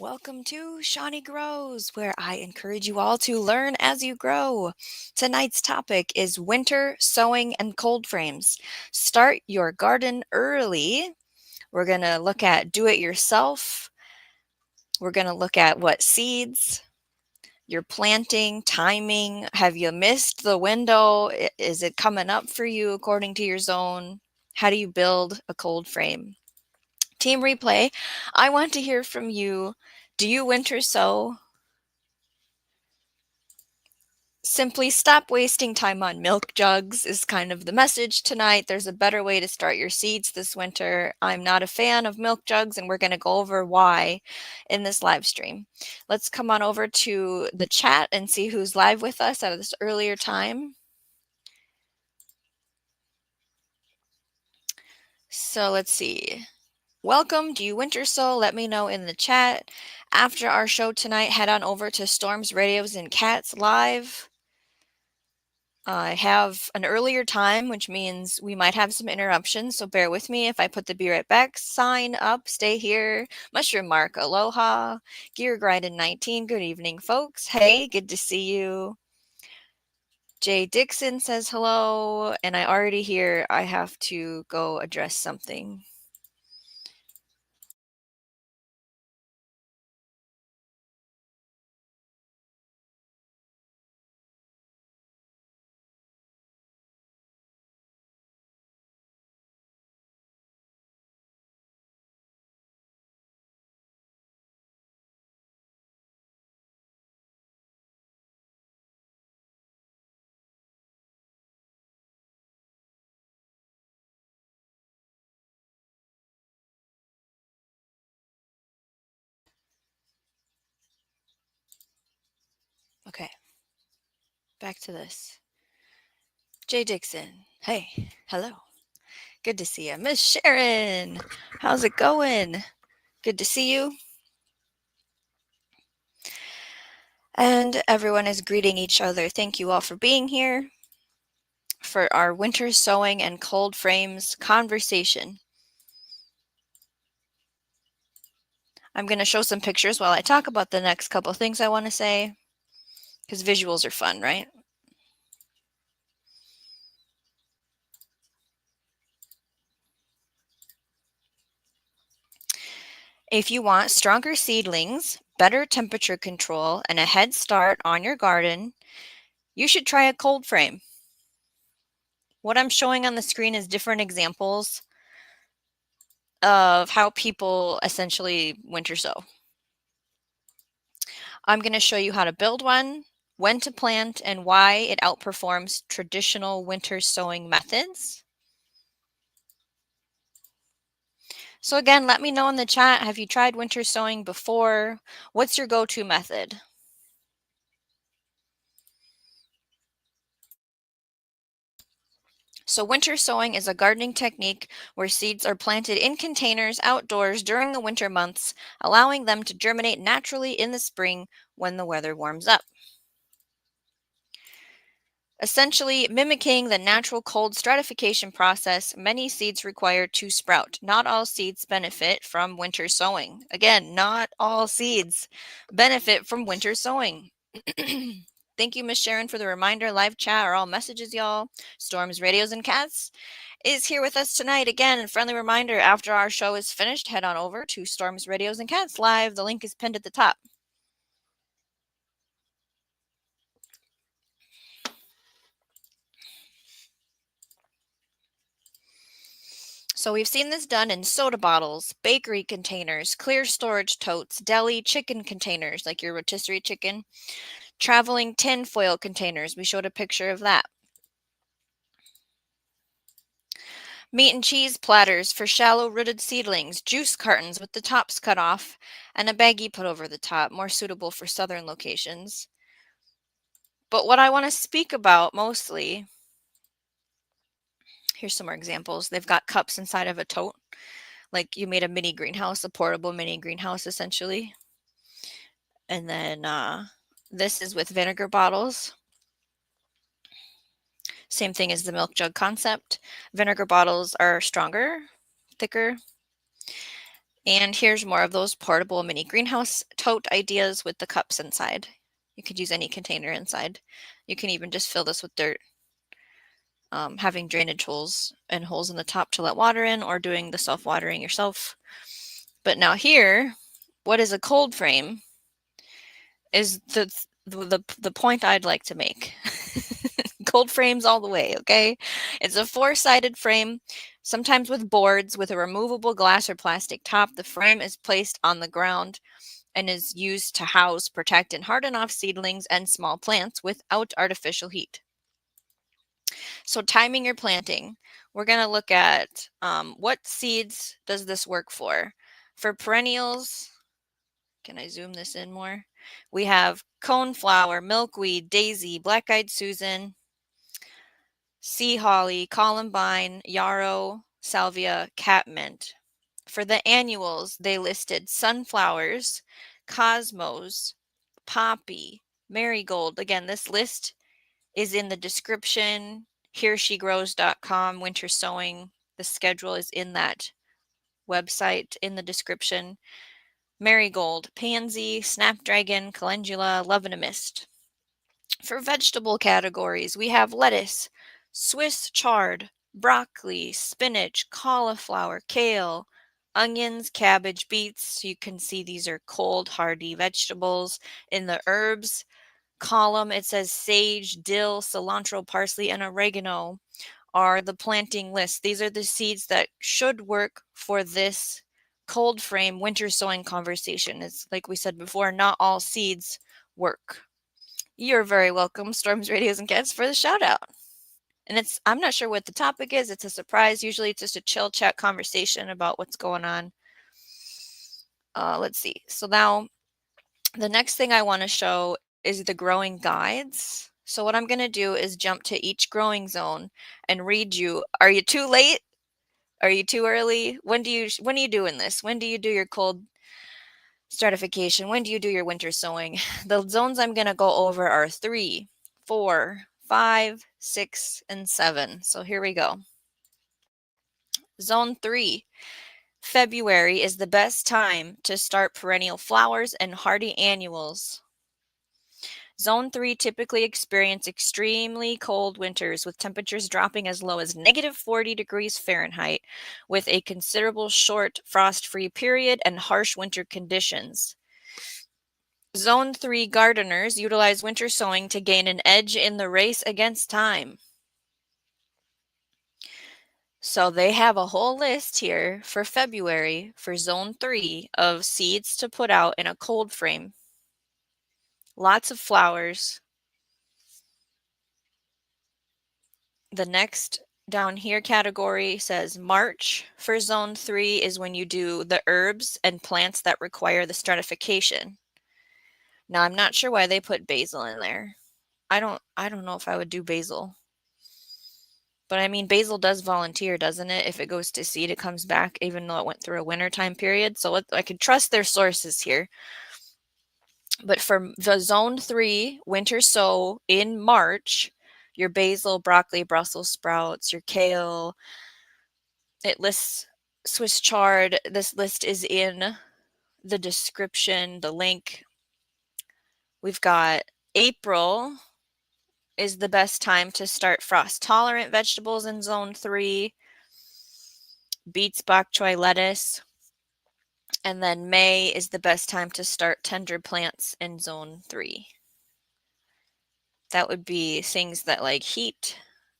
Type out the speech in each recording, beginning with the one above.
Welcome to Shawnee Grows, where I encourage you all to learn as you grow. Tonight's topic is winter sowing and cold frames. Start your garden early. We're going to look at do it yourself. We're going to look at what seeds you're planting, timing. Have you missed the window? Is it coming up for you according to your zone? How do you build a cold frame? Team replay, I want to hear from you. Do you winter sow? Simply stop wasting time on milk jugs is kind of the message tonight. There's a better way to start your seeds this winter. I'm not a fan of milk jugs, and we're going to go over why in this live stream. Let's come on over to the chat and see who's live with us at this earlier time. So let's see. Welcome. Do you winter sow? Let me know in the chat. After our show tonight, head on over to Storms, Radios, and Cats live. I have an earlier time, which means we might have some interruptions, so bear with me if I put the be right back sign up. Stay here. Mushroom Mark, aloha. Gear Grindin 19, good evening, folks. Hey, good to see you. Jay Dixon says hello, and I already hear I have to go address something. Okay, back to this. Jay Dixon, hey, hello. Good to see you. Miss Sharon, how's it going? Good to see you. And everyone is greeting each other. Thank you all for being here for our winter sowing and cold frames conversation. I'm going to show some pictures while I talk about the next couple things I want to say, because visuals are fun, right? If you want stronger seedlings, better temperature control, and a head start on your garden, you should try a cold frame. What I'm showing on the screen is different examples of how people essentially winter sow. I'm going to show you how to build one, when to plant, and why it outperforms traditional winter sowing methods. So again, let me know in the chat, have you tried winter sowing before? What's your go-to method? So winter sowing is a gardening technique where seeds are planted in containers outdoors during the winter months, allowing them to germinate naturally in the spring when the weather warms up. Essentially, mimicking the natural cold stratification process, many seeds require to sprout. Not all seeds benefit from winter sowing. Again, not all seeds benefit from winter sowing. Thank you, Miss Sharon, for the reminder. Live chat are all messages, y'all. Storms, Radios, and Cats is here with us tonight. Again, friendly reminder, after our show is finished, head on over to Storms, Radios, and Cats live. The link is pinned at the top. So we've seen this done in soda bottles, bakery containers, clear storage totes, deli chicken containers like your rotisserie chicken, traveling tin foil containers. We showed a picture of that. Meat and cheese platters for shallow rooted seedlings, juice cartons with the tops cut off, and a baggie put over the top, more suitable for southern locations. But what I want to speak about mostly, here's some more examples. They've got cups inside of a tote, like you made a mini greenhouse, a portable mini greenhouse essentially. And then this is with vinegar bottles. Same thing as the milk jug concept. Vinegar bottles are stronger, thicker. And here's more of those portable mini greenhouse tote ideas with the cups inside. You could use any container inside. You can even just fill this with dirt. Having drainage holes and holes in the top to let water in, or doing the self-watering yourself. But now here, what is a cold frame is the point I'd like to make. Cold frames all the way, okay? It's a 4-sided frame, sometimes with boards with a removable glass or plastic top. The frame is placed on the ground and is used to house, protect, and harden off seedlings and small plants without artificial heat. So timing your planting, we're going to look at what seeds does this work for. For perennials, can I zoom this in more? We have coneflower, milkweed, daisy, black-eyed Susan, sea holly, columbine, yarrow, salvia, catmint. For the annuals, they listed sunflowers, cosmos, poppy, marigold. Again, this list is in the description. HereSheGrows.com, winter sowing. The schedule is in that website in the description. Marigold, pansy, snapdragon, calendula, love in a mist. For vegetable categories, we have lettuce, Swiss chard, broccoli, spinach, cauliflower, kale, onions, cabbage, beets. You can see these are cold, hardy vegetables. In the herbs column, it says sage, dill, cilantro, parsley, and oregano are the planting list. These are the seeds that should work for this cold frame winter sowing conversation. It's like we said before, not all seeds work. You're very welcome, Storms, Radios, and Cats, for the shout out. And I'm not sure what the topic is. It's a surprise. Usually it's just a chill chat conversation about what's going on. Let's see. So now the next thing I want to show is the growing guides. So what I'm going to do is jump to each growing zone and read you. Are you too late? Are you too early? When are you doing this? When do you do your cold stratification? When do you do your winter sowing? The zones I'm going to go over are 3, 4, 5, 6, and 7. So here we go. Zone 3. February is the best time to start perennial flowers and hardy annuals. Zone 3 typically experience extremely cold winters with temperatures dropping as low as -40 degrees Fahrenheit, with a considerable short frost-free period and harsh winter conditions. Zone 3 gardeners utilize winter sowing to gain an edge in the race against time. So they have a whole list here for February for Zone 3 of seeds to put out in a cold frame. Lots of flowers. The next down here category says March for Zone 3 is when you do the herbs and plants that require the stratification. Now, I'm not sure why they put basil in there. I don't know if I would do basil. But I mean, basil does volunteer, doesn't it? If it goes to seed, it comes back, even though it went through a winter time period. So I could trust their sources here. But for the Zone 3 winter sow in March, your basil, broccoli, Brussels sprouts, your kale, it lists Swiss chard. This list is in the description, the link. We've got April is the best time to start frost-tolerant vegetables in Zone 3. Beets, bok choy, lettuce. And then May is the best time to start tender plants in Zone 3. That would be things that like heat.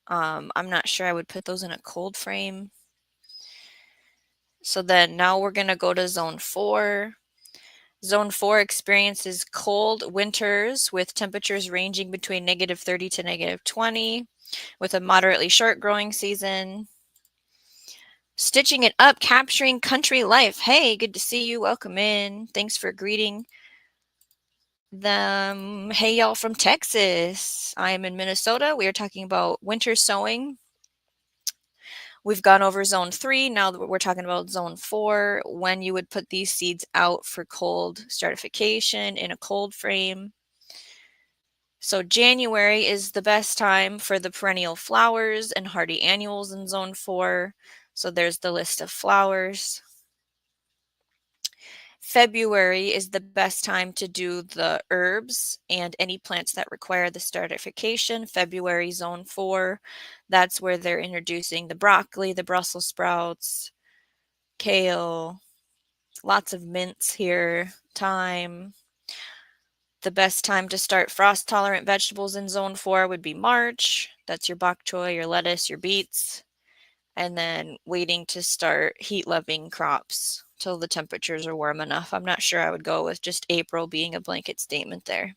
I'm not sure I would put those in a cold frame. So then now we're going to go to Zone 4. Zone 4 experiences cold winters with temperatures ranging between -30 to -20, with a moderately short growing season. Stitching it up, capturing country life. Hey, good to see you. Welcome in. Thanks for greeting them. Hey, y'all from Texas. I am in Minnesota. We are talking about winter sowing. We've gone over Zone 3. Now we're talking about Zone 4, when you would put these seeds out for cold stratification in a cold frame. So January is the best time for the perennial flowers and hardy annuals in Zone 4. So there's the list of flowers. February is the best time to do the herbs and any plants that require the stratification. February zone 4, that's where they're introducing the broccoli, the Brussels sprouts, kale, lots of mints here, thyme. The best time to start frost-tolerant vegetables in zone 4 would be March. That's your bok choy, your lettuce, your beets. And then waiting to start heat-loving crops till the temperatures are warm enough. I'm not sure I would go with just April being a blanket statement there.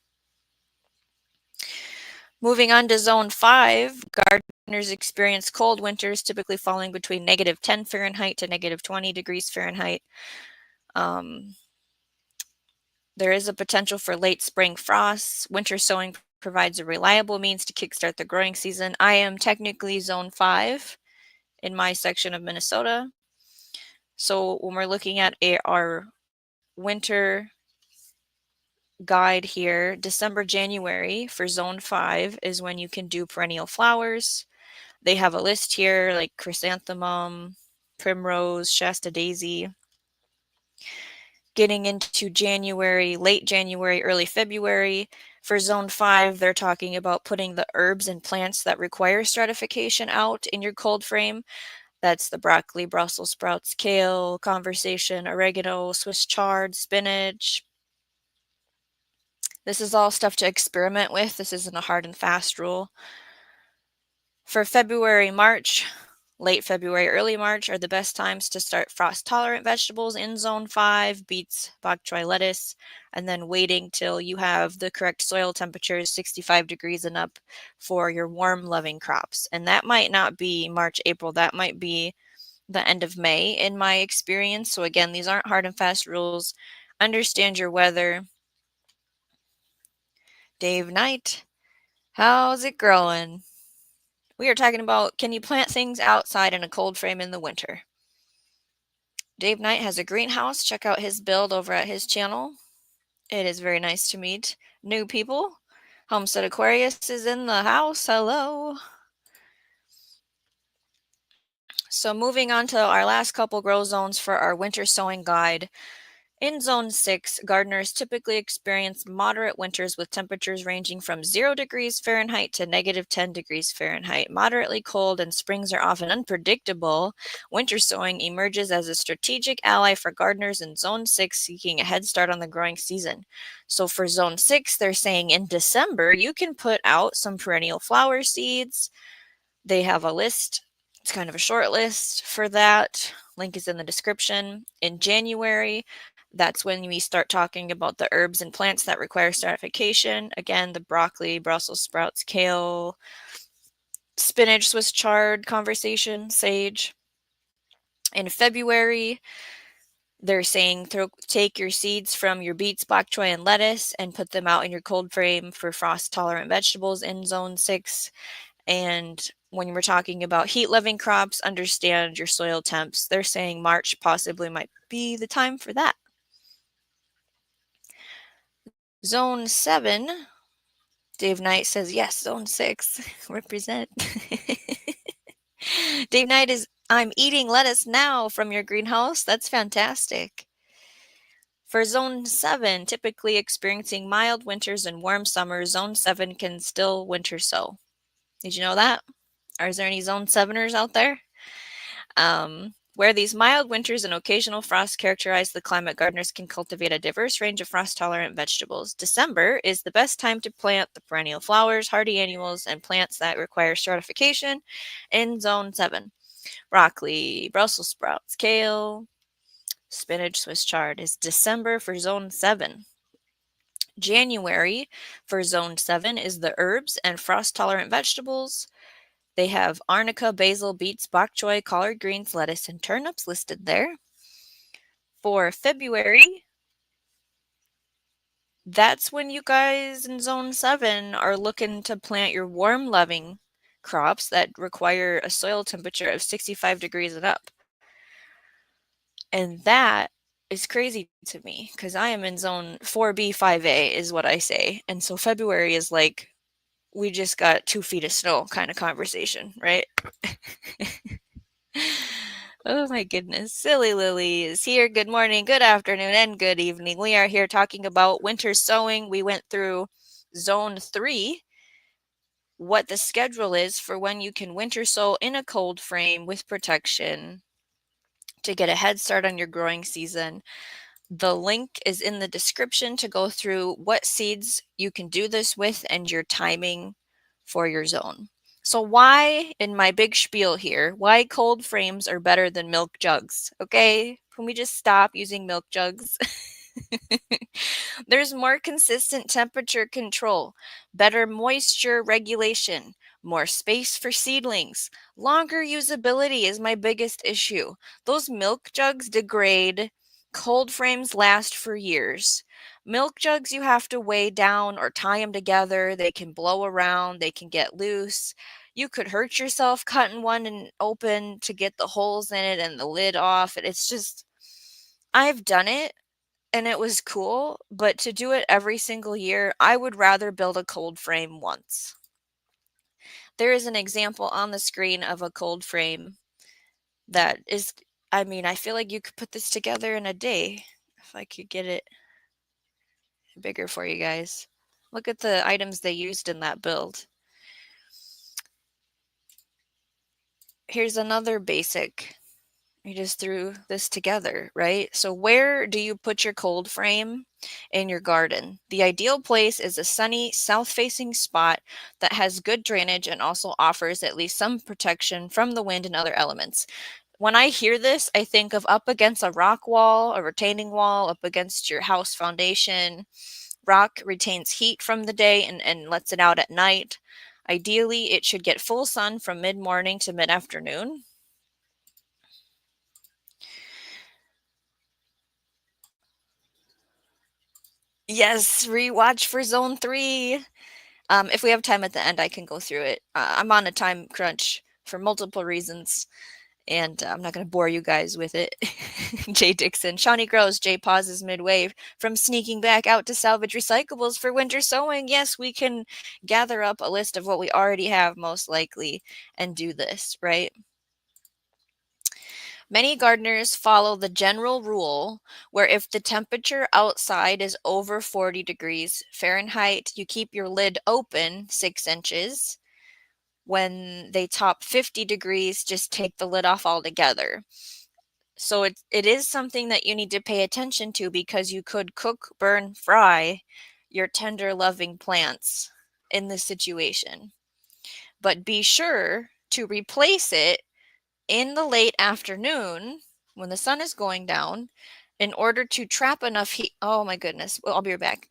Moving on to zone 5, gardeners experience cold winters, typically falling between -10 Fahrenheit to -20 degrees Fahrenheit. There is a potential for late spring frosts. Winter sowing provides a reliable means to kickstart the growing season. I am technically zone 5 in my section of Minnesota. So when we're looking at our winter guide here, December, January for zone 5 is when you can do perennial flowers. They have a list here like chrysanthemum, primrose, Shasta daisy. Getting into January, late January, early February, for zone 5, they're talking about putting the herbs and plants that require stratification out in your cold frame. That's the broccoli, Brussels sprouts, kale, conversation, oregano, Swiss chard, spinach. This is all stuff to experiment with. This isn't a hard and fast rule. For February, March, late February, early March are the best times to start frost-tolerant vegetables in zone 5, beets, bok choy, lettuce, and then waiting till you have the correct soil temperatures, 65 degrees and up, for your warm-loving crops. And that might not be March, April. That might be the end of May in my experience. So again, these aren't hard and fast rules. Understand your weather. Dave Knight, how's it growing? We are talking about, can you plant things outside in a cold frame in the winter? Dave Knight has a greenhouse. Check out his build over at his channel. It is very nice to meet new people. Homestead Aquarius is in the house. Hello. So moving on to our last couple grow zones for our winter sowing guide. In zone 6, gardeners typically experience moderate winters with temperatures ranging from 0 degrees Fahrenheit to -10 degrees Fahrenheit. Moderately cold and springs are often unpredictable. Winter sowing emerges as a strategic ally for gardeners in zone 6 seeking a head start on the growing season. So for zone 6, they're saying in December, you can put out some perennial flower seeds. They have a list. It's kind of a short list for that. Link is in the description. In January, that's when we start talking about the herbs and plants that require stratification. Again, the broccoli, Brussels sprouts, kale, spinach, Swiss chard, conversation, sage. In February, they're saying take your seeds from your beets, bok choy, and lettuce and put them out in your cold frame for frost-tolerant vegetables in zone 6. And when we're talking about heat-loving crops, understand your soil temps. They're saying March possibly might be the time for that. Zone 7, Dave Knight says, yes, zone 6, represent. Dave Knight is, I'm eating lettuce now from your greenhouse. That's fantastic. For zone 7, typically experiencing mild winters and warm summers, zone 7 can still winter sow. Did you know that? Or is there any zone 7ers out there? Where these mild winters and occasional frost characterize the climate, gardeners can cultivate a diverse range of frost-tolerant vegetables. December is the best time to plant the perennial flowers, hardy annuals, and plants that require stratification in zone 7. Broccoli, Brussels sprouts, kale, spinach, Swiss chard is December for zone 7. January for zone 7 is the herbs and frost-tolerant vegetables. They have arnica, basil, beets, bok choy, collard greens, lettuce, and turnips listed there. For February, that's when you guys in zone 7 are looking to plant your warm-loving crops that require a soil temperature of 65 degrees and up. And that is crazy to me because I am in zone 4B, 5A is what I say. And so February is like, we just got 2 feet of snow kind of conversation, right? Oh my goodness. Silly Lily is here. Good morning, good afternoon, and good evening. We are here talking about winter sowing. We went through zone 3, what the schedule is for when you can winter sow in a cold frame with protection to get a head start on your growing season. The link is in the description to go through what seeds you can do this with and your timing for your zone. So why, in my big spiel here, why cold frames are better than milk jugs? Okay, can we just stop using milk jugs? There's more consistent temperature control, better moisture regulation, more space for seedlings. Longer usability is my biggest issue. Those milk jugs degrade. Cold frames last for years. Milk jugs, you have to weigh down or tie them together. They can blow around, they can get loose. You could hurt yourself cutting one and open to get the holes in it and the lid off. It's just, I've done it and it was cool, but to do it every single year, I would rather build a cold frame once. There is an example on the screen of a cold frame that is, I mean, I feel like you could put this together in a day if I could get it bigger for you guys. Look at the items they used in that build. Here's another basic. You just threw this together, right? So where do you put your cold frame in your garden? The ideal place is a sunny, south-facing spot that has good drainage and also offers at least some protection from the wind and other elements. When I hear this, I think of up against a rock wall, a retaining wall, up against your house foundation. Rock retains heat from the day and lets it out at night. Ideally, it should get full sun from mid-morning to mid-afternoon. Yes, rewatch for Zone 3. If we have time at the end, I can go through it. I'm on a time crunch for multiple reasons, and I'm not going to bore you guys with it. Jay Dixon. Shawnee grows. Jay pauses midway from sneaking back out to salvage recyclables for winter sowing. Yes, we can gather up a list of what we already have, most likely, and do this, right? Many gardeners follow the general rule where if the temperature outside is over 40 degrees Fahrenheit, you keep your lid open 6 inches. When they top 50 degrees, just take the lid off altogether. So it is something that you need to pay attention to because you could cook, burn, fry your tender, loving plants in this situation. But be sure to replace it in the late afternoon when the sun is going down in order to trap enough heat. Oh my goodness. Well, I'll be right back.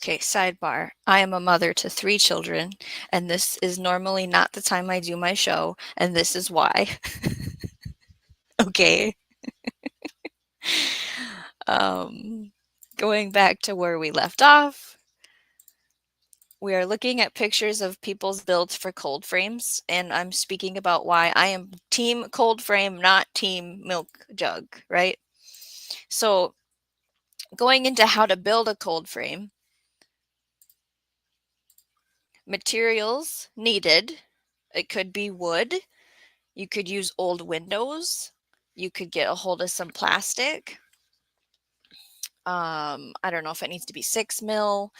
Okay, sidebar. I am a mother to 3 children, and this is normally not the time I do my show, and this is why. Okay. Um, Going back to where we left off, we are looking at pictures of people's builds for cold frames, and I'm speaking about why I am team cold frame, not team milk jug, right? So going into how to build a cold frame, materials needed. It could be wood. You could use old windows. You could get a hold of some plastic. I don't know if it needs to be 6 mil.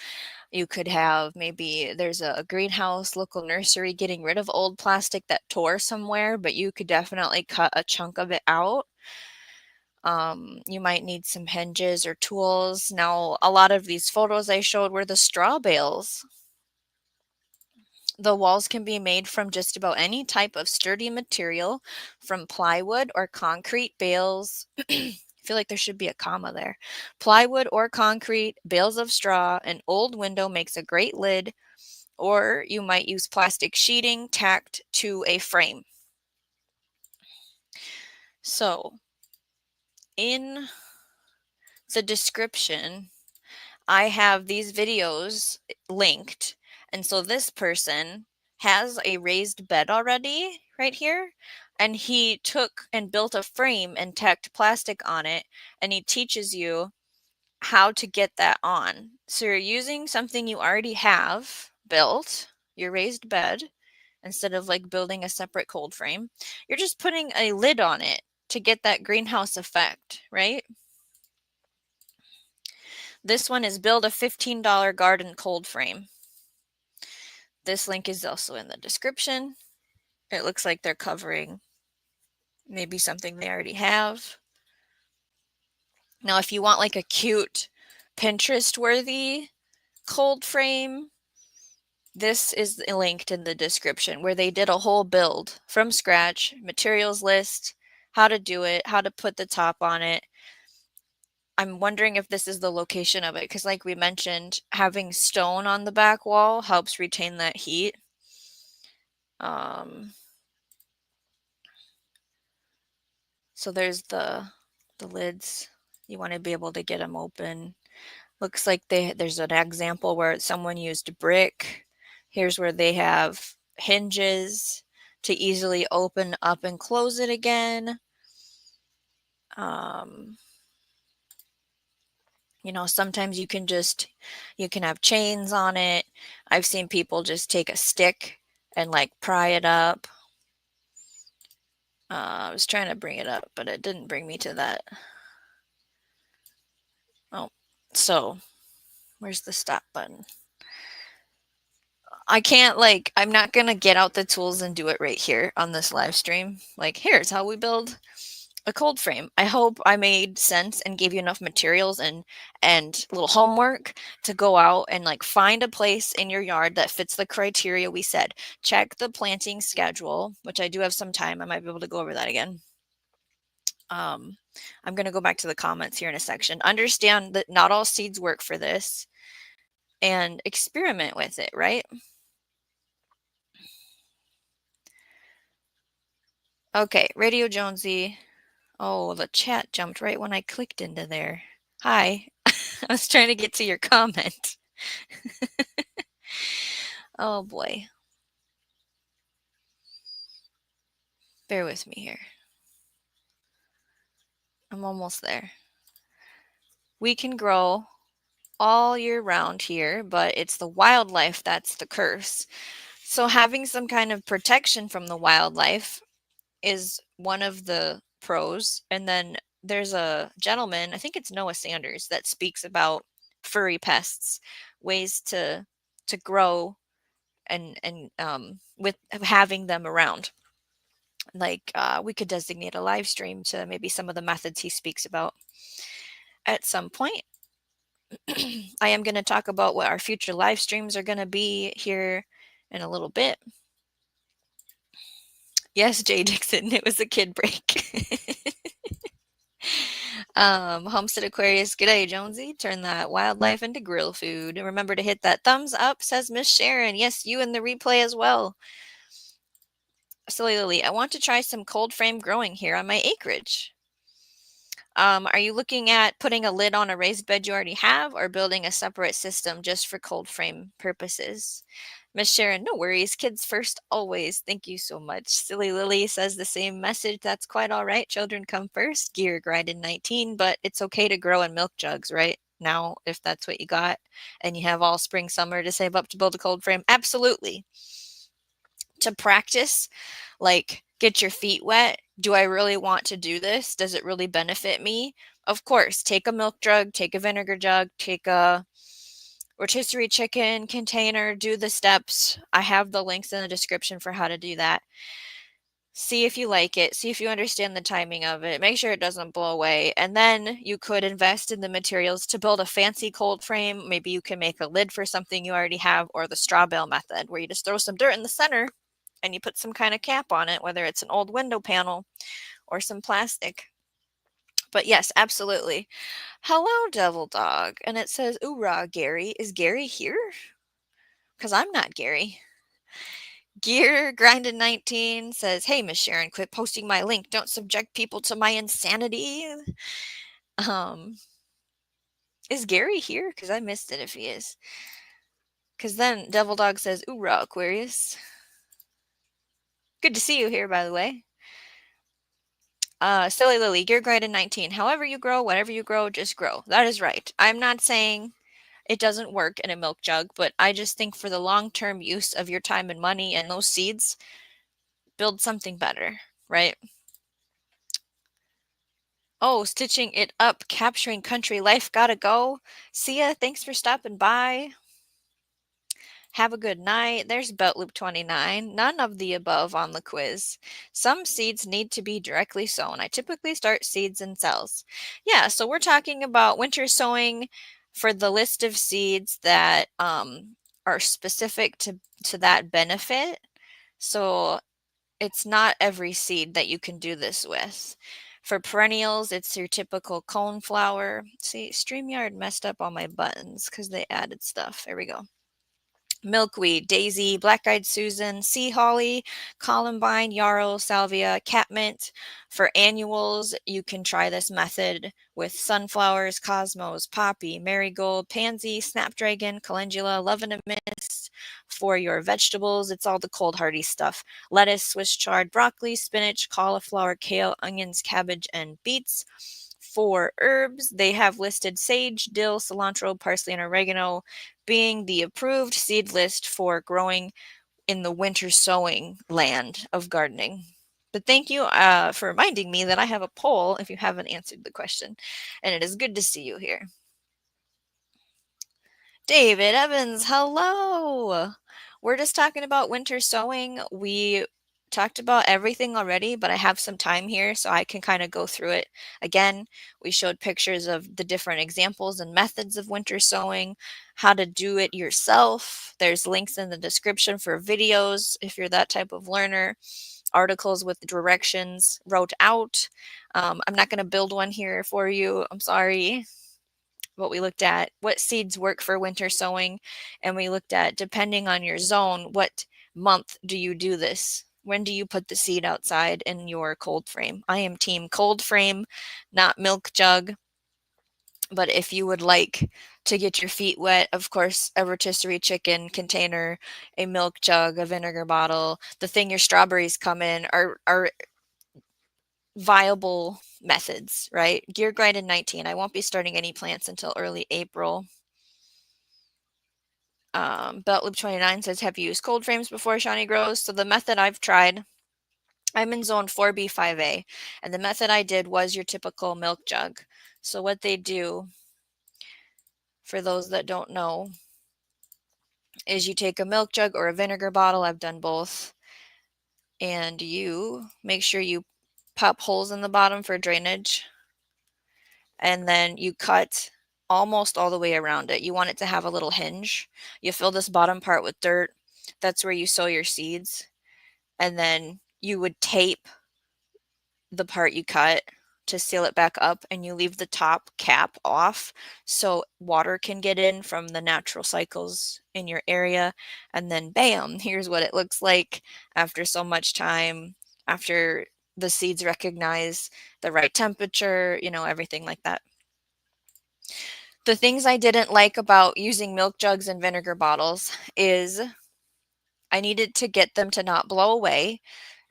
You could have maybe there's a greenhouse, local nursery getting rid of old plastic that tore somewhere, but you could definitely cut a chunk of it out. You might need some hinges or tools. Now, a lot of these photos I showed were the straw bales. The walls can be made from just about any type of sturdy material, from plywood or concrete bales. I feel like there should be a comma there. Plywood or concrete, bales of straw, an old window makes a great lid, or you might use plastic sheeting tacked to a frame. So, in the description, I have these videos linked. And so this person has a raised bed already right here. And he took and built a frame and tacked plastic on it. And he teaches you how to get that on. So you're using something you already have built, your raised bed, instead of like building a separate cold frame. You're just putting a lid on it to get that greenhouse effect, right? This one is build a $15 garden cold frame. This link is also in the description. It looks like they're covering maybe something they already have. Now, if you want like a cute Pinterest-worthy cold frame, this is linked in the description where they did a whole build from scratch, materials list, how to do it, how to put the top on it. I'm wondering if this is the location of it because like we mentioned, having stone on the back wall helps retain that heat. So there's the lids. You want to be able to get them open. Looks like there's an example where someone used brick. Here's where they have hinges to easily open up and close it again. You know, sometimes you can have chains on it. I've seen people just take a stick and like pry it up. I was trying to bring it up, but it didn't bring me to that. Oh, so where's the stop button? I'm not going to get out the tools and do it right here on this live stream. Like, here's how we build a cold frame. I hope I made sense and gave you enough materials and little homework to go out and like find a place in your yard that fits the criteria we said. Check the planting schedule, which I do have some time. I might be able to go over that again. I'm going to go back to the comments here in a section. Understand that not all seeds work for this and experiment with it, right? Okay, Radio Jonesy. Oh, the chat jumped right when I clicked into there. Hi. I was trying to get to your comment. Oh boy. Bear with me here. I'm almost there. We can grow all year round here, but it's the wildlife that's the curse. So having some kind of protection from the wildlife is one of the pros. And then there's a gentleman, I think it's Noah Sanders, that speaks about furry pests, ways to grow and with having them around. Like we could designate a live stream to maybe some of the methods he speaks about at some point. I am going to talk about what our future live streams are going to be here in a little bit. Yes, Jay Dixon, it was a kid break. Homestead Aquarius, g'day Jonesy. Turn that wildlife into grill food. And remember to hit that thumbs up, says Miss Sharon. Yes, you in the replay as well. Silly Lily, I want to try some cold frame growing here on my acreage. Are you looking at putting a lid on a raised bed you already have or building a separate system just for cold frame purposes? Miss Sharon, no worries. Kids first always. Thank you so much. Silly Lily says the same message. That's quite all right. Children come first. Gear grinded 19, but it's okay to grow in milk jugs right now if that's what you got and you have all spring, summer to save up to build a cold frame. Absolutely. To practice, like get your feet wet. Do I really want to do this? Does it really benefit me? Of course, take a milk jug, take a vinegar jug, take a rotisserie chicken container, do the steps. I have the links in the description for how to do that. See if you like it, see if you understand the timing of it, make sure it doesn't blow away, and then you could invest in the materials to build a fancy cold frame. Maybe you can make a lid for something you already have, or the straw bale method, where you just throw some dirt in the center and you put some kind of cap on it, whether it's an old window panel or some plastic. But yes, absolutely. Hello, Devil Dog. And it says, "Oorah, Gary." Is Gary here? Because I'm not Gary. Gear Grindin 19 says, "Hey, Miss Sharon, quit posting my link. Don't subject people to my insanity." Um, is Gary here? Because I missed it if he is. Because then Devil Dog says, "Oorah, Aquarius." Good to see you here, by the way. Silly Lily, Gear Grindin 19. However you grow, whatever you grow, just grow. That is right. I'm not saying it doesn't work in a milk jug, but I just think for the long-term use of your time and money and those seeds, build something better, right? Oh, stitching it up, capturing country life, gotta go. See ya, thanks for stopping by. Have a good night. There's Belt Loop 29. None of the above on the quiz. Some seeds need to be directly sown. I typically start seeds in cells. Yeah, so we're talking about winter sowing for the list of seeds that are specific to that benefit. So it's not every seed that you can do this with. For perennials, it's your typical cone flower. See, StreamYard messed up all my buttons because they added stuff. There we go. Milkweed, daisy, black-eyed Susan, sea holly, columbine, yarrow, salvia, catmint. For annuals, you can try this method with sunflowers, cosmos, poppy, marigold, pansy, snapdragon, calendula, love and a mist. For your vegetables, it's all the cold hardy stuff. Lettuce, Swiss chard, broccoli, spinach, cauliflower, kale, onions, cabbage, and beets. For herbs, they have listed sage, dill, cilantro, parsley, and oregano being the approved seed list for growing in the winter sowing land of gardening. But thank you for reminding me that I have a poll if you haven't answered the question. And it is good to see you here. David Evans, hello. We're just talking about winter sowing. We talked about everything already, but I have some time here so I can kind of go through it again. We showed pictures of the different examples and methods of winter sowing, how to do it yourself. There's links in the description for videos if you're that type of learner, articles with directions wrote out. I'm not going to build one here for you. I'm sorry. What we looked at what seeds work for winter sowing, and we looked at, depending on your zone, what month do you do this? When do you put the seed outside in your cold frame? I am team cold frame, not milk jug. But if you would like to get your feet wet, of course, a rotisserie chicken container, a milk jug, a vinegar bottle, the thing your strawberries come in are viable methods, right? Gear grind in 19. I won't be starting any plants until early April. Belt Loop 29 says, "Have you used cold frames before, Shawnee Grows?" So the method I've tried, I'm in zone 4B5A, and the method I did was your typical milk jug. So what they do, for those that don't know, is you take a milk jug or a vinegar bottle, I've done both, and you make sure you pop holes in the bottom for drainage, and then you cut almost all the way around it. You want it to have a little hinge. You fill this bottom part with dirt. That's where you sow your seeds. And then you would tape the part you cut to seal it back up, and you leave the top cap off so water can get in from the natural cycles in your area. And then bam, here's what it looks like after so much time, after the seeds recognize the right temperature, everything like that. The things I didn't like about using milk jugs and vinegar bottles is I needed to get them to not blow away.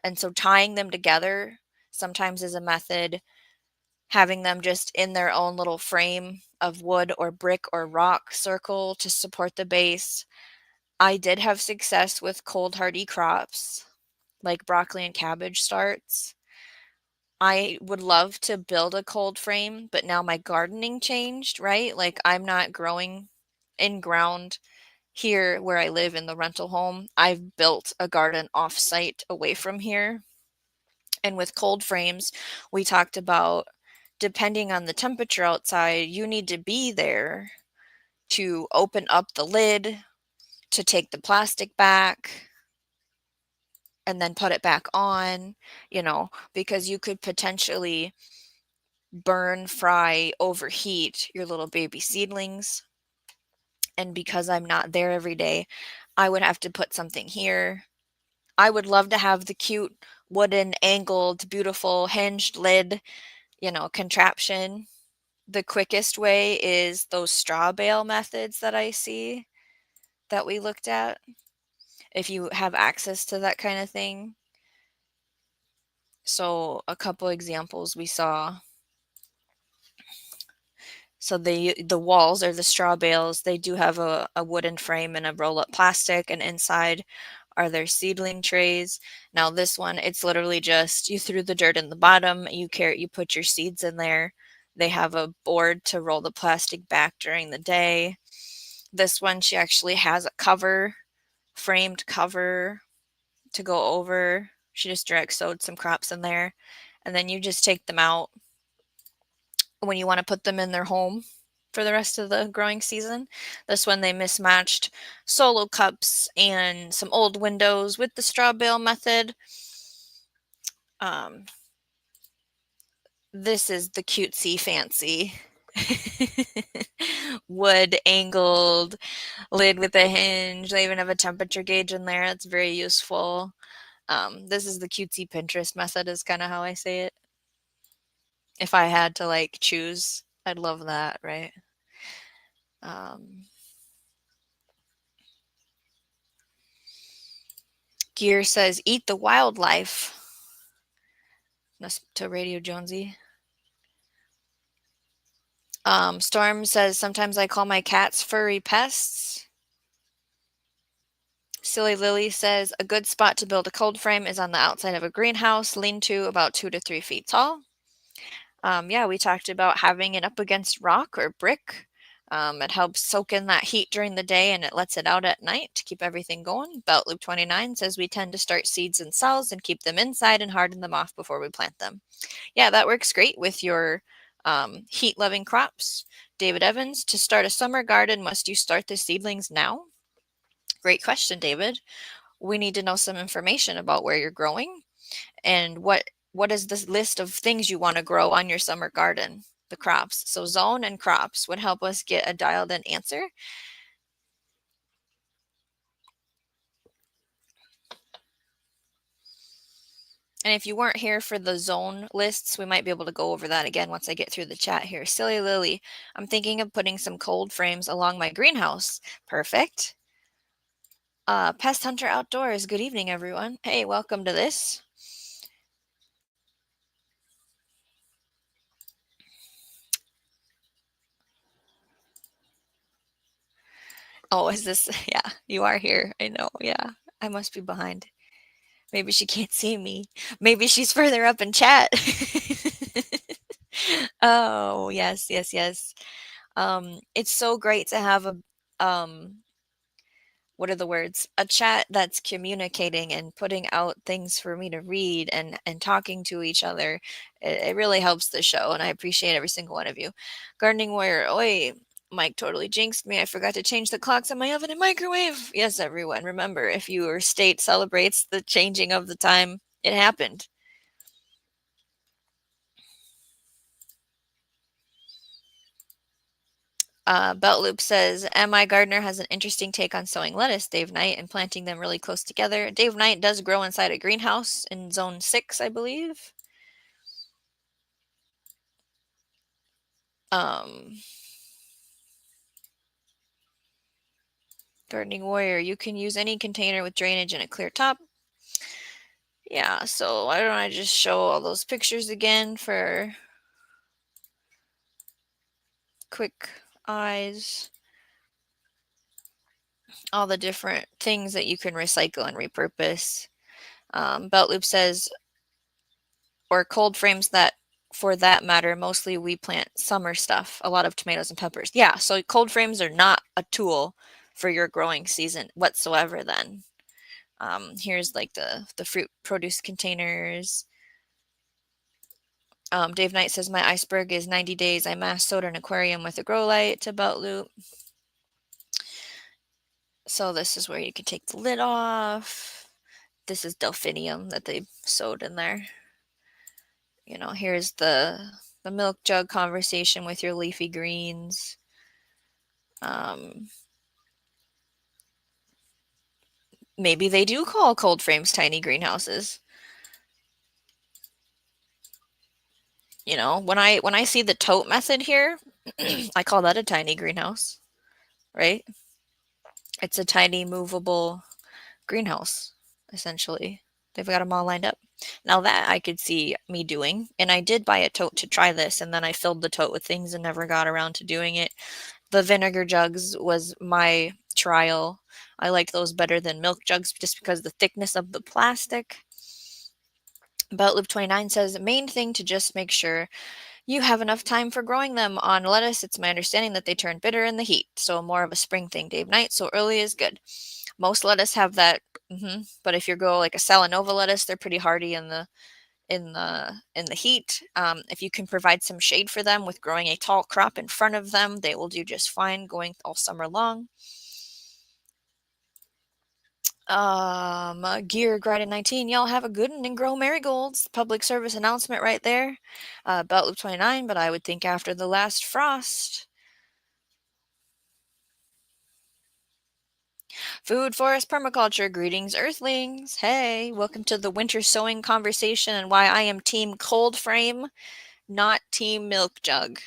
And so tying them together sometimes is a method. Having them just in their own little frame of wood or brick or rock circle to support the base. I did have success with cold hardy crops like broccoli and cabbage starts. I would love to build a cold frame, but now my gardening changed, right? Like I'm not growing in ground here where I live in the rental home. I've built a garden off-site away from here. And with cold frames, we talked about depending on the temperature outside, you need to be there to open up the lid, to take the plastic back, and then put it back on, because you could potentially burn, fry, overheat your little baby seedlings. And because I'm not there every day, I would have to put something here. I would love to have the cute wooden angled, beautiful hinged lid, contraption. The quickest way is those straw bale methods that I see that we looked at. If you have access to that kind of thing. So a couple examples we saw. So the walls are the straw bales. They do have a wooden frame and a roll-up plastic, and inside are their seedling trays. Now this one, it's literally just you threw the dirt in the bottom, you put your seeds in there. They have a board to roll the plastic back during the day. This one, she actually has a cover, framed cover to go over. She just direct sowed some crops in there, and then you just take them out when you want to put them in their home for the rest of the growing season. This one, they mismatched solo cups and some old windows with the straw bale method. This is the cutesy fancy wood angled lid with a hinge. They even have a temperature gauge in there. It's very useful. This is the cutesy Pinterest method is kind of how I say it. If I had to choose, I'd love that, right? Gear says, eat the wildlife. That's to Radio Jonesy. Storm says, sometimes I call my cats furry pests. Silly Lily says, a good spot to build a cold frame is on the outside of a greenhouse, lean-to about 2 to 3 feet tall. Yeah, we talked about having it up against rock or brick. It helps soak in that heat during the day and it lets it out at night to keep everything going. Belt Loop 29 says we tend to start seeds in cells and keep them inside and harden them off before we plant them. Yeah, that works great with your heat-loving crops. David Evans, to start a summer garden, must you start the seedlings now? Great question, David. We need to know some information about where you're growing and what is this list of things you want to grow on your summer garden, the crops. So zone and crops would help us get a dialed in answer. And if you weren't here for the zone lists, we might be able to go over that again once I get through the chat here. Silly Lily, I'm thinking of putting some cold frames along my greenhouse. Perfect. Pest Hunter Outdoors, good evening, everyone. Hey, welcome to this. Oh, is this? Yeah, you are here. I know. Yeah, I must be behind. Maybe she can't see me. Maybe she's further up in chat. Oh, yes, yes, yes. It's so great to have what are the words? A chat that's communicating and putting out things for me to read and talking to each other. It really helps the show, and I appreciate every single one of you. Gardening Warrior, oi, Mike totally jinxed me. I forgot to change the clocks on my oven and microwave. Yes, everyone, remember, if your state celebrates the changing of the time, it happened. Belt Loop says, MI Gardner has an interesting take on sowing lettuce, Dave Knight, and planting them really close together. Dave Knight does grow inside a greenhouse in zone 6, I believe. Gardening Warrior, you can use any container with drainage and a clear top. Yeah, so why don't I just show all those pictures again for quick eyes. All the different things that you can recycle and repurpose. Belt Loop says, or cold frames that, for that matter, mostly we plant summer stuff, a lot of tomatoes and peppers. Yeah, so cold frames are not a tool for your growing season whatsoever then. Here's like the fruit produce containers. Dave Knight says, my iceberg is 90 days. I mass sowed an aquarium with a grow light to belt loop. So this is where you can take the lid off. This is delphinium that they sewed in there. You know, here's the milk jug conversation with your leafy greens. Maybe they do call cold frames tiny greenhouses. You know, when I see the tote method here, I call that a tiny greenhouse, right? It's a tiny movable greenhouse, essentially. They've got them all lined up. Now that I could see me doing, and I did buy a tote to try this, and then I filled the tote with things and never got around to doing it. The vinegar jugs was my trial. I like those better than milk jugs just because the thickness of the plastic. Belt Loop 29 says, main thing to just make sure you have enough time for growing them. On lettuce, it's my understanding that they turn bitter in the heat, so more of a spring thing, Dave Knight, so early is good. Most lettuce have that, but if you go like a Salanova lettuce, they're pretty hardy in the heat. If you can provide some shade for them with growing a tall crop in front of them, they will do just fine going all summer long. Gear Grinded 19, y'all have a good one and grow marigolds. Public service announcement right there. Belt Loop 29, but I would think after the last frost. Food Forest Permaculture, greetings earthlings. Hey, welcome to the winter sowing conversation and why I am team cold frame, not team milk jug.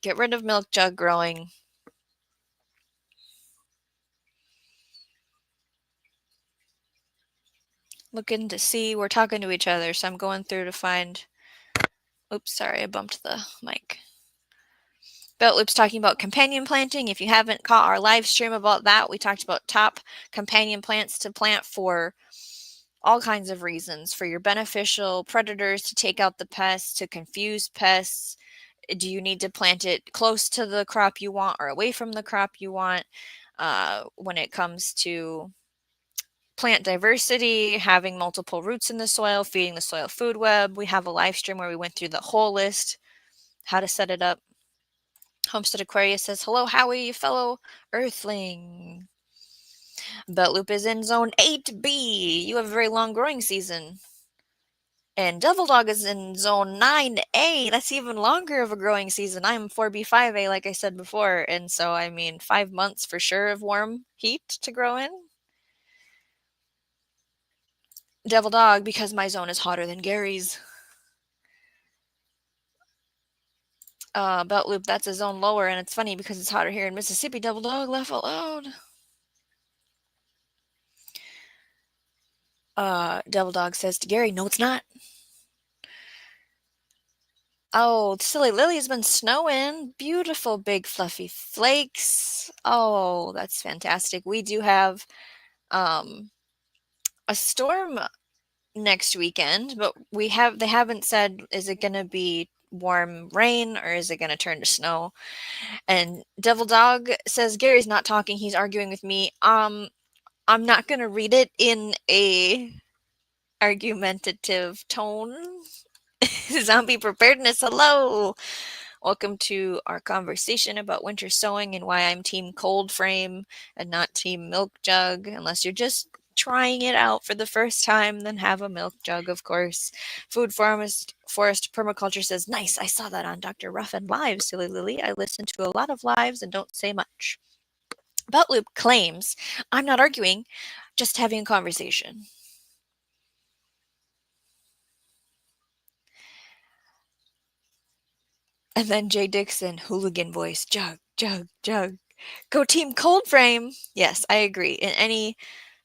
Get rid of milk jug growing. Looking to see, we're talking to each other, so I'm going through to find, oops, sorry, I bumped the mic. Belt Loop's talking about companion planting. If you haven't caught our live stream about that, we talked about top companion plants to plant for all kinds of reasons. For your beneficial predators, to take out the pests, to confuse pests. Do you need to plant it close to the crop you want or away from the crop you want? When it comes to plant diversity, having multiple roots in the soil, feeding the soil food web. We have a live stream where we went through the whole list, how to set it up. Homestead Aquarius says, hello, Howie, fellow earthling. Belt Loop is in zone 8B. You have a very long growing season. And Devil Dog is in zone 9A. That's even longer of a growing season. I'm 4B, 5A, like I said before. And so, 5 months for sure of warm heat to grow in. Devil Dog, because my zone is hotter than Gary's. Belt Loop, that's a zone lower, and it's funny because it's hotter here in Mississippi. Devil Dog, laugh out loud. Devil Dog says to Gary, no, it's not. Oh, Silly Lily's been snowing. Beautiful big fluffy flakes. Oh, that's fantastic. We do have a storm next weekend, but they haven't said, is it going to be warm rain or is it going to turn to snow? And Devil Dog says Gary's not talking, he's arguing with me. I'm not going to read it in a argumentative tone. Zombie preparedness, hello. Welcome to our conversation about winter sowing and why I'm team cold frame and not team milk jug. Unless you're just trying it out for the first time, then have a milk jug, of course. Forest Permaculture says, nice, I saw that on Dr. Ruffin Live, Silly Lily. I listen to a lot of lives and don't say much. Belt Loop claims, I'm not arguing, just having a conversation. And then Jay Dixon, hooligan voice, jug, jug, jug. Go team cold frame. Yes, I agree. In any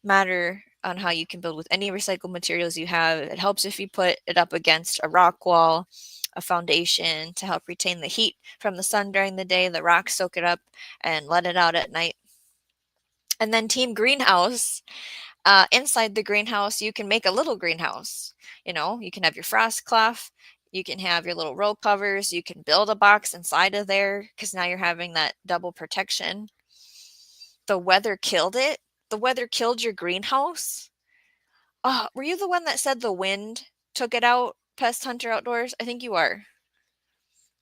matter on how you can build with any recycled materials you have, it helps if you put it up against a rock wall, a foundation to help retain the heat from the sun during the day. The rocks soak it up and let it out at night. And then team greenhouse. Inside the greenhouse, you can make a little greenhouse. You can have your frost cloth. You can have your little roll covers. You can build a box inside of there because now you're having that double protection. The weather killed it. The weather killed your greenhouse. Were you the one that said the wind took it out? Pest Hunter Outdoors? I think you are.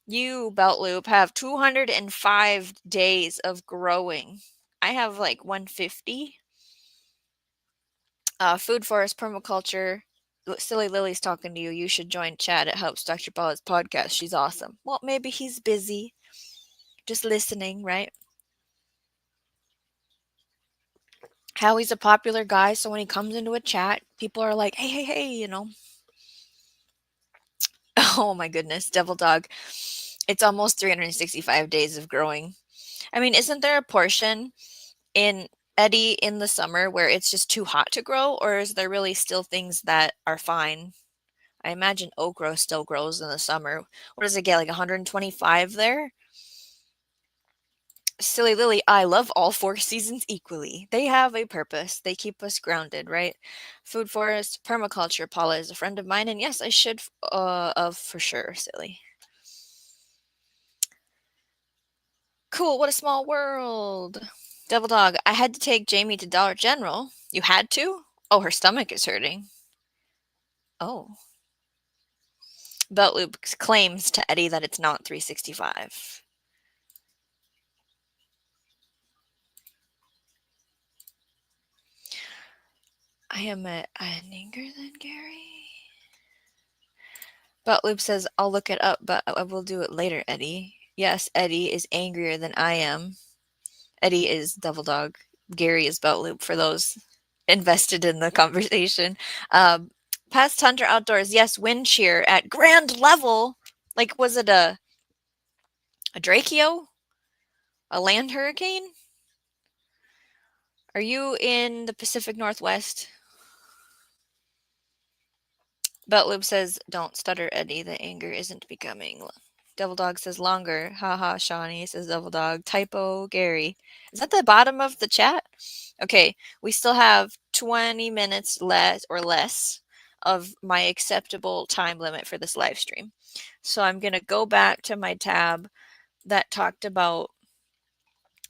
You, Belt Loop, have 205 days of growing. I have like 150. Food Forest Permaculture. Silly Lily's talking to you. You should join Chad. It helps Dr. Paula's podcast. She's awesome. Well, maybe he's busy. Just listening, right? Howie's a popular guy, so when he comes into a chat, people are like, hey, hey, hey, you know. Oh my goodness, Devil Dog. It's almost 365 days of growing. I mean, isn't there a portion in Eddie in the summer where it's just too hot to grow, or is there really still things that are fine? I imagine okra still grows in the summer. What does it get, like 125 there? Silly Lily, I love all four seasons equally. They have a purpose. They keep us grounded, right? Food Forest, Permaculture. Paula is a friend of mine, and yes, I should of for sure, Silly. Cool, what a small world. Devil Dog, I had to take Jamie to Dollar General. You had to? Oh, her stomach is hurting. Oh. Belt Loop claims to Eddie that it's not 365. I am angrier than Gary. Belt Loop says, I'll look it up, but I will do it later, Eddie. Yes, Eddie is angrier than I am. Eddie is Devil Dog. Gary is Belt Loop for those invested in the conversation. Past Hunter Outdoors, yes, wind shear at grand level. Like, was it a Drakeo? A land hurricane? Are you in the Pacific Northwest? Beltloop says, don't stutter, Eddie. The anger isn't becoming. Devil Dog says longer. Haha, Shawnee, says Devil Dog. Typo, Gary. Is that the bottom of the chat? Okay, we still have 20 minutes less or less of my acceptable time limit for this live stream. So I'm going to go back to my tab that talked about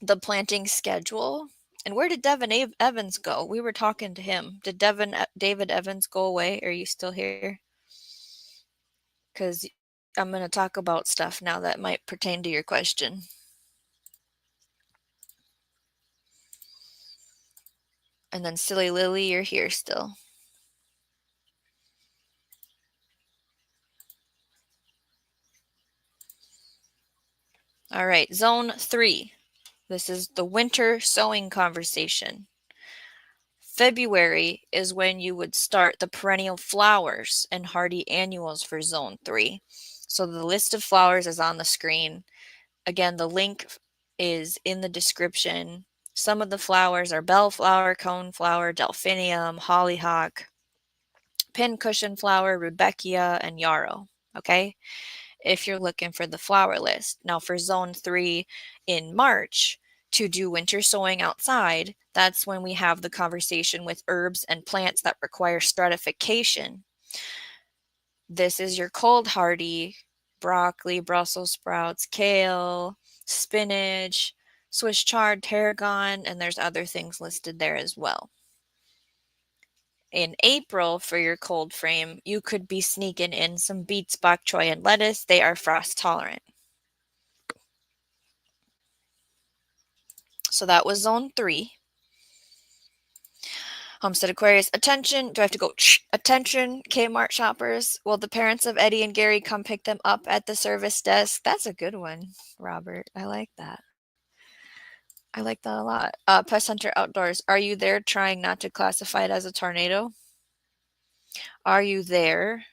the planting schedule. And where did Devin Evans go? We were talking to him. Did David Evans go away? Are you still here? Because I'm going to talk about stuff now that might pertain to your question. And then Silly Lily, you're here still. All right, zone 3. This is the winter sowing conversation. February is when you would start the perennial flowers and hardy annuals for zone 3. So the list of flowers is on the screen. Again, the link is in the description. Some of the flowers are bellflower, coneflower, delphinium, hollyhock, pincushion flower, rudbeckia, and yarrow. Okay, if you're looking for the flower list. Now for zone 3 in March, to do winter sowing outside, that's when we have the conversation with herbs and plants that require stratification. This is your cold hardy broccoli, Brussels sprouts, kale, spinach, Swiss chard, tarragon, and there's other things listed there as well. In April, for your cold frame, you could be sneaking in some beets, bok choy, and lettuce. They are frost tolerant. So that was zone 3. Homestead Aquarius, attention. Do I have to go? Attention, Kmart shoppers. Will the parents of Eddie and Gary come pick them up at the service desk? That's a good one, Robert. I like that. I like that a lot. Pest Hunter Outdoors. Are you there trying not to classify it as a tornado? Are you there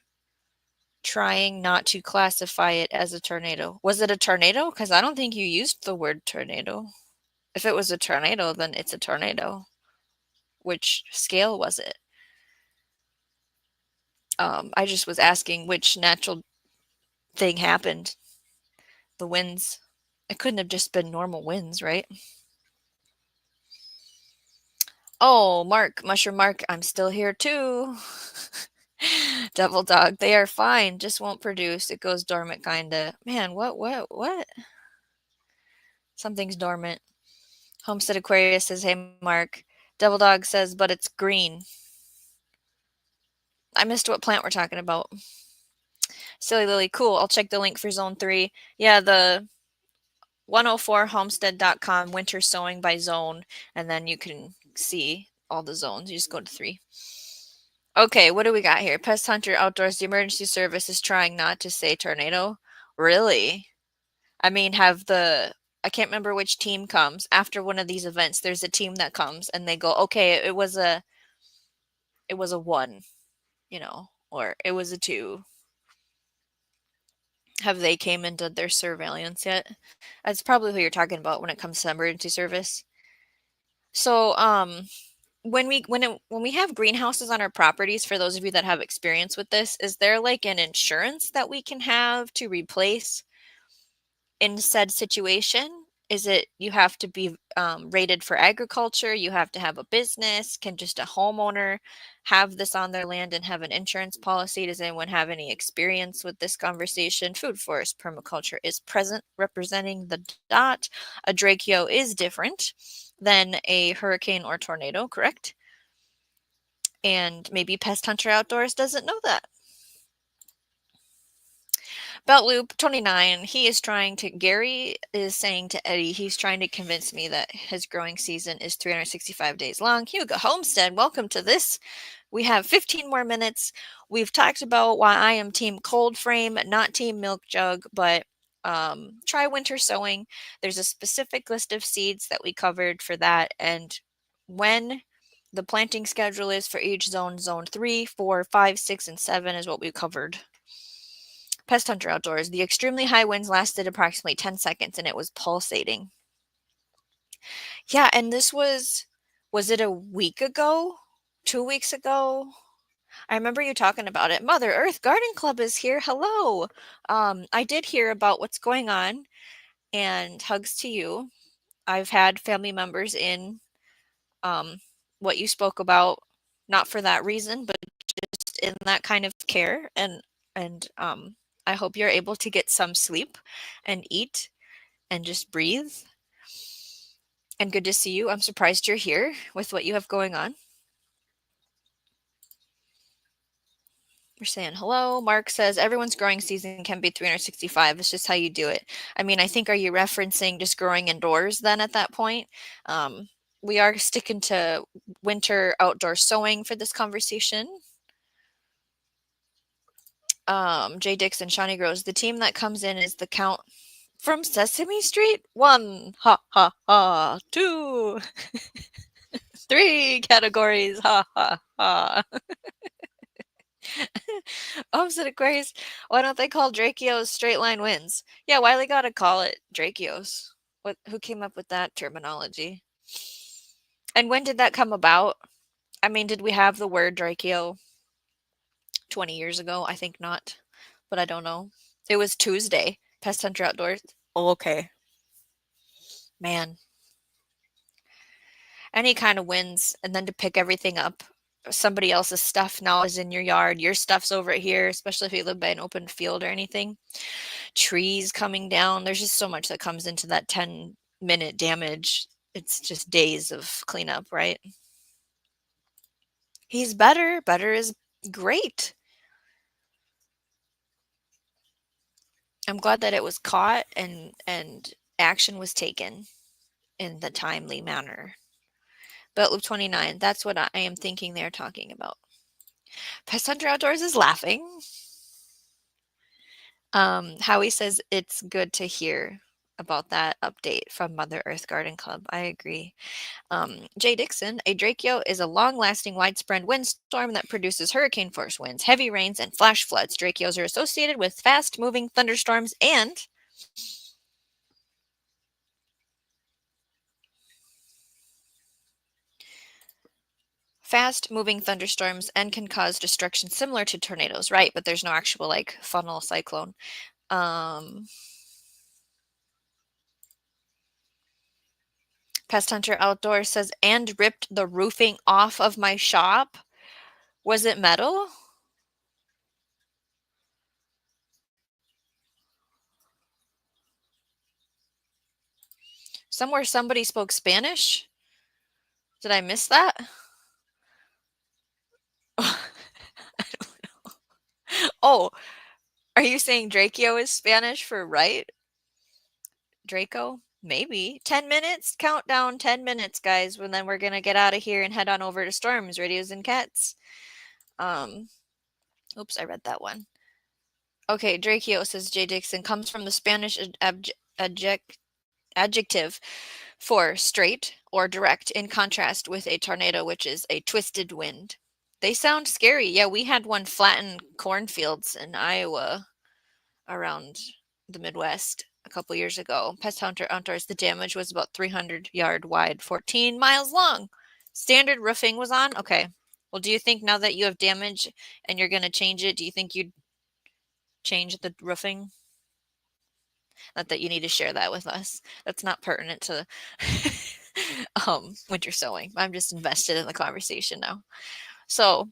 trying not to classify it as a tornado? Was it a tornado? Because I don't think you used the word tornado. If it was a tornado, then it's a tornado. Which scale was it? I just was asking which natural thing happened. The winds. It couldn't have just been normal winds, right? Oh, Mark, Mushroom Mark, I'm still here too. Devil Dog, they are fine, just won't produce. It goes dormant, kinda. Man, what? Something's dormant. Homestead Aquarius says, hey, Mark. Devil Dog says, but it's green. I missed what plant we're talking about. Silly Lily, cool. I'll check the link for Zone 3. Yeah, the 104homestead.com winter sowing by zone, and then you can see all the zones. You just go to 3. Okay, what do we got here? Pest Hunter Outdoors, the emergency service is trying not to say tornado. Really? I mean, I can't remember which team comes after one of these events. There's a team that comes and they go, okay, it was a 1, or it was a 2. Have they came and did their surveillance yet? That's probably who you're talking about when it comes to emergency service. So, when we have greenhouses on our properties, for those of you that have experience with this, is there like an insurance that we can have to replace in said situation? Is it you have to be rated for agriculture? You have to have a business? Can just a homeowner have this on their land and have an insurance policy? Does anyone have any experience with this conversation? Food forest permaculture is present, representing the dot. A Draceo is different than a hurricane or tornado, correct? And maybe Pest Hunter Outdoors doesn't know that. Belt Loop 29, Gary is saying to Eddie, he's trying to convince me that his growing season is 365 days long. Hugo Homestead, welcome to this. We have 15 more minutes. We've talked about why I am team cold frame, not team milk jug, but try winter sowing. There's a specific list of seeds that we covered for that. And when the planting schedule is for each zone, zone 3, 4, 5, 6, and 7 is what we covered. Pest Hunter Outdoors. The extremely high winds lasted approximately 10 seconds and it was pulsating. Yeah, and this was it a week ago? 2 weeks ago? I remember you talking about it. Mother Earth Garden Club is here. Hello. I did hear about what's going on, and hugs to you. I've had family members in um, what you spoke about, not for that reason, but just in that kind of care. And I hope you're able to get some sleep and eat and just breathe. And good to see you. I'm surprised you're here with what you have going on. We're saying hello. Mark says everyone's growing season can be 365. It's just how you do it. I mean, I think, are you referencing just growing indoors then at that point? We are sticking to winter outdoor sowing for this conversation. Jay Dixon, Shawnee Grows. The team that comes in is the Count from Sesame Street. 1, ha ha ha. 2, 3 categories, ha ha ha. Opposite Aquarius. Why don't they call Dracheos straight line winds? Yeah, why they gotta call it Dracheos? Who came up with that terminology? And when did that come about? I mean, did we have the word Dracheo 20 years ago? I think not, but I don't know. It was Tuesday. Pest Hunter Outdoors. Oh, okay. Man. Any kind of winds, and then to pick everything up. Somebody else's stuff now is in your yard. Your stuff's over here, especially if you live by an open field or anything. Trees coming down. There's just so much that comes into that 10-minute damage. It's just days of cleanup, right? He's better. Better is great. I'm glad that it was caught and action was taken in the timely manner. But Loop 29, that's what I am thinking they're talking about. Pest Hunter Outdoors is laughing. Howie says it's good to hear about that update from Mother Earth Garden Club. I agree. Jay Dixon, a Dracheo is a long-lasting, widespread windstorm that produces hurricane-force winds, heavy rains, and flash floods. Dracheos are associated with fast-moving thunderstorms and can cause destruction similar to tornadoes, right? But there's no actual like funnel cyclone. Pest Hunter Outdoor says, and ripped the roofing off of my shop. Was it metal? Somewhere somebody spoke Spanish? Did I miss that? I don't know. Oh, Are you saying Draco is Spanish for right? Draco? Maybe. 10 minutes? Countdown 10 minutes, guys. And then we're going to get out of here and head on over to Storms, Radios, and Cats. Um, Oops, I read that one. Okay, Draco, says J. Dixon, comes from the Spanish adjective for straight or direct, in contrast with a tornado, which is a twisted wind. They sound scary. Yeah, we had one flatten cornfields in Iowa around the Midwest a couple years ago. Pest Hunter Outdoors, the damage was about 300-yard wide, 14 miles long. Standard roofing was on? Okay. Well, do you think now that you have damage and you're going to change it, do you think you'd change the roofing? Not that you need to share that with us. That's not pertinent to winter sowing. I'm just invested in the conversation now. So,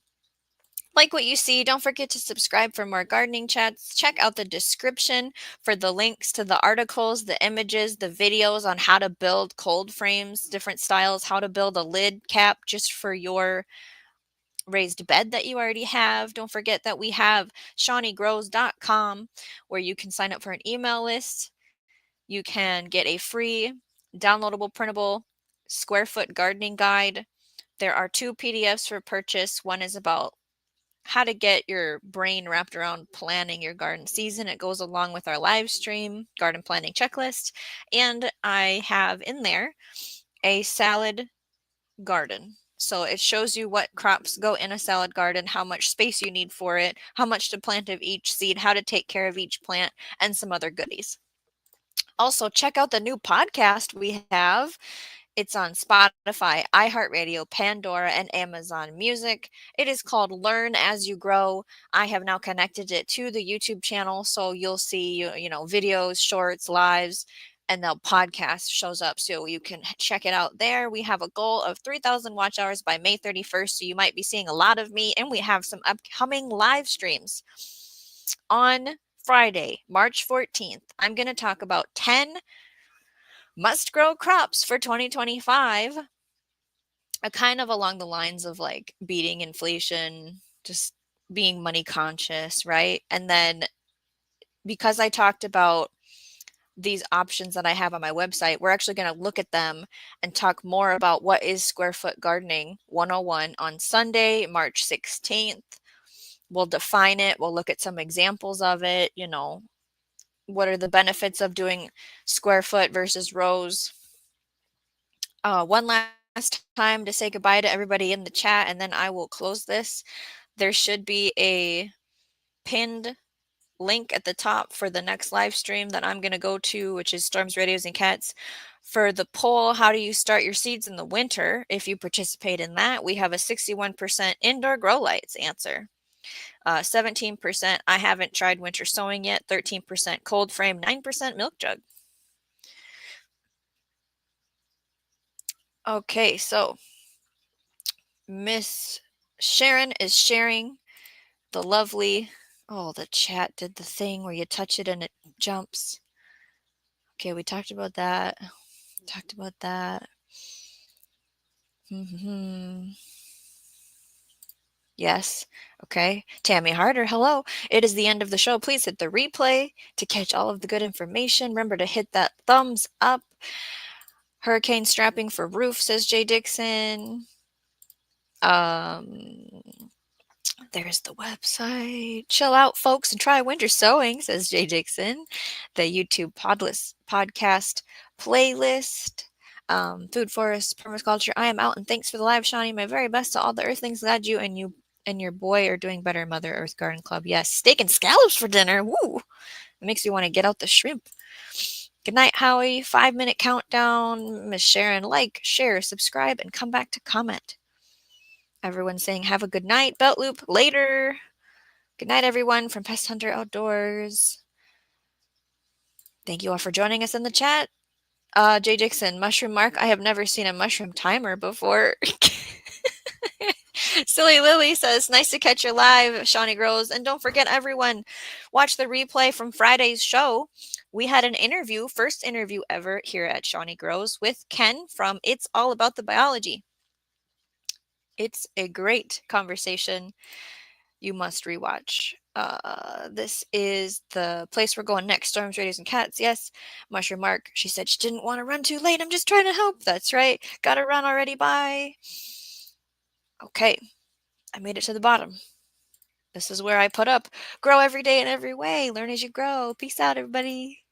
like what you see, don't forget to subscribe for more gardening chats. Check out the description for the links to the articles, the images, the videos on how to build cold frames, different styles, how to build a lid cap just for your raised bed that you already have. Don't forget that we have shawneegrows.com where you can sign up for an email list. You can get a free downloadable printable square foot gardening guide. There are 2 PDFs for purchase. One is about how to get your brain wrapped around planning your garden season. It goes along with our live stream garden planning checklist. And I have in there a salad garden. So it shows you what crops go in a salad garden, how much space you need for it, how much to plant of each seed, how to take care of each plant, and some other goodies. Also, check out the new podcast we have. It's on Spotify, iHeartRadio, Pandora, and Amazon Music. It is called Learn As You Grow. I have now connected it to the YouTube channel, so you'll see, videos, shorts, lives, and the podcast shows up, so you can check it out there. We have a goal of 3,000 watch hours by May 31st, so you might be seeing a lot of me, and we have some upcoming live streams. On Friday, March 14th, I'm going to talk about 10 must grow crops for 2025, kind of along the lines of like beating inflation, just being money conscious, right? And then because I talked about these options that I have on my website, we're actually going to look at them and talk more about what is square foot gardening 101 on Sunday, March 16th. We'll define it. We'll look at some examples of it. What are the benefits of doing square foot versus rows? One last time to say goodbye to everybody in the chat, and then I will close this. There should be a pinned link at the top for the next live stream that I'm going to go to, which is Storms, Radios, and Cats. For the poll, how do you start your seeds in the winter? If you participate in that, we have a 61% indoor grow lights answer. 17% I haven't tried winter sowing yet, 13% cold frame, 9% milk jug. Okay, so Miss Sharon is sharing the lovely, the chat did the thing where you touch it and it jumps. Okay, we talked about that. Yes. Okay. Tammy Harder, hello. It is the end of the show. Please hit the replay to catch all of the good information. Remember to hit that thumbs up. Hurricane strapping for roof, says Jay Dixon. There's the website. Chill out, folks, and try winter sowing, says Jay Dixon. The YouTube podcast playlist. Food Forest Permaculture. I am out, and thanks for the live, Shawnee. My very best to all the Earthlings. Glad you and your boy are doing better, Mother Earth Garden Club. Yes, steak and scallops for dinner. Woo! It makes me want to get out the shrimp. Good night, Howie. 5-minute countdown. Miss Sharon, like, share, subscribe, and come back to comment. Everyone saying have a good night. Belt loop later. Good night, everyone, from Pest Hunter Outdoors. Thank you all for joining us in the chat. Jay Dixon, mushroom mark. I have never seen a mushroom timer before. Silly Lily says, nice to catch you live, Shawnee Grows. And don't forget, everyone, watch the replay from Friday's show. We had an interview, first interview ever here at Shawnee Grows with Ken from It's All About the Biology. It's a great conversation. You must rewatch. This is the place we're going next. Storms, radios, and cats. Yes. Mushroom Mark. She said she didn't want to run too late. I'm just trying to help. That's right. Gotta run already. Bye. Okay. I made it to the bottom. This is where I put up grow every day in every way. Learn as you grow. Peace out, everybody.